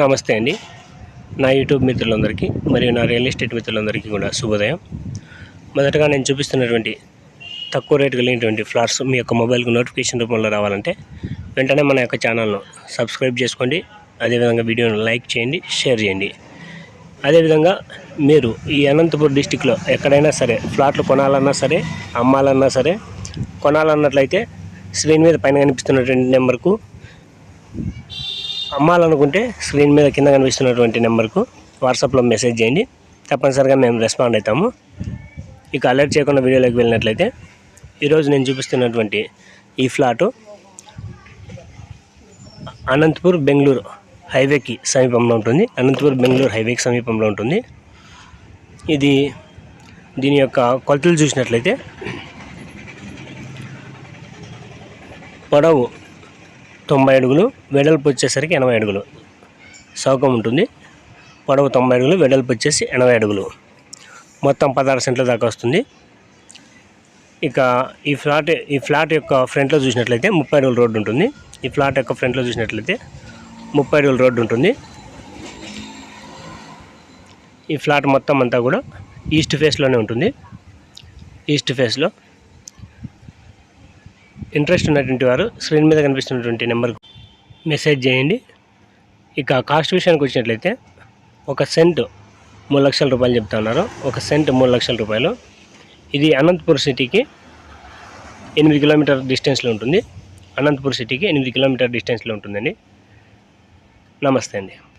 నమస్తే అండి. నా యూట్యూబ్ మిత్రులందరికీ మరియు నా రియల్ ఎస్టేట్ మిత్రులందరికీ కూడా శుభోదయం. మొదటగా నేను చూపిస్తున్నటువంటి తక్కువ రేటు కలిగినటువంటి ఫ్లాట్స్ మీ యొక్క మొబైల్కి నోటిఫికేషన్ రూపంలో రావాలంటే వెంటనే మన యొక్క ఛానల్ను సబ్స్క్రైబ్ చేసుకోండి. అదేవిధంగా వీడియోను లైక్ చేయండి, షేర్ చేయండి. అదేవిధంగా మీరు ఈ అనంతపూర్ డిస్టిక్లో ఎక్కడైనా సరే ఫ్లాట్లు కొనాలన్నా సరే, అమ్మాలన్నా సరే, కొనాలన్నట్లయితే స్క్రీన్ మీద పైన కనిపిస్తున్నటువంటి నెంబర్కు, అమ్మాలనుకుంటే స్క్రీన్ మీద కింద కనిపిస్తున్నటువంటి నెంబర్కు వాట్సాప్లో మెసేజ్ చేయండి. తప్పనిసరిగా మేము రెస్పాండ్ అవుతాము. ఇక అలర్ట్ చేయకుండా వీడియోలోకి వెళ్ళినట్లయితే ఈరోజు నేను చూపిస్తున్నటువంటి ఈ ఫ్లాటు అనంతపూర్ బెంగళూరు హైవేకి సమీపంలో ఉంటుంది. అనంతపూర్ బెంగళూరు హైవేకి సమీపంలో ఉంటుంది. దీని యొక్క కొలతలు చూసినట్లయితే పొడవు 90 అడుగులు, వెడల్పు వచ్చేసరికి 80 అడుగులు చౌకం ఉంటుంది. పొడవు 90 అడుగులు, వెడల్పు వచ్చేసి 80 అడుగులు, మొత్తం 16 సెంట్ల దాకా వస్తుంది. ఇక ఈ ఫ్లాట్ యొక్క ఫ్రంట్లో చూసినట్లయితే 30 అడుగుల రోడ్డు ఉంటుంది. ఈ ఫ్లాట్ యొక్క ఫ్రంట్లో చూసినట్లయితే 30 అడుగుల రోడ్డు ఉంటుంది. ఈ ఫ్లాట్ మొత్తం అంతా కూడా ఈస్ట్ ఫేస్లోనే ఉంటుంది. ఈస్ట్ ఫేస్లో ఇంట్రెస్ట్ ఉన్నటువంటి వారు స్క్రీన్ మీద కనిపిస్తున్నటువంటి నెంబర్కు మెసేజ్ చేయండి. ఇక కాస్ట్ విషయానికి వచ్చినట్లయితే 1 సెంటు 3 లక్షల రూపాయలు చెప్తా ఉన్నారు. 1 సెంటు 3 లక్షల రూపాయలు. ఇది అనంతపూర్ సిటీకి 8 కిలోమీటర్ డిస్టెన్స్లో ఉంటుంది. అనంతపూర్ సిటీకి 8 కిలోమీటర్ డిస్టెన్స్లో ఉంటుందండి. నమస్తే అండి.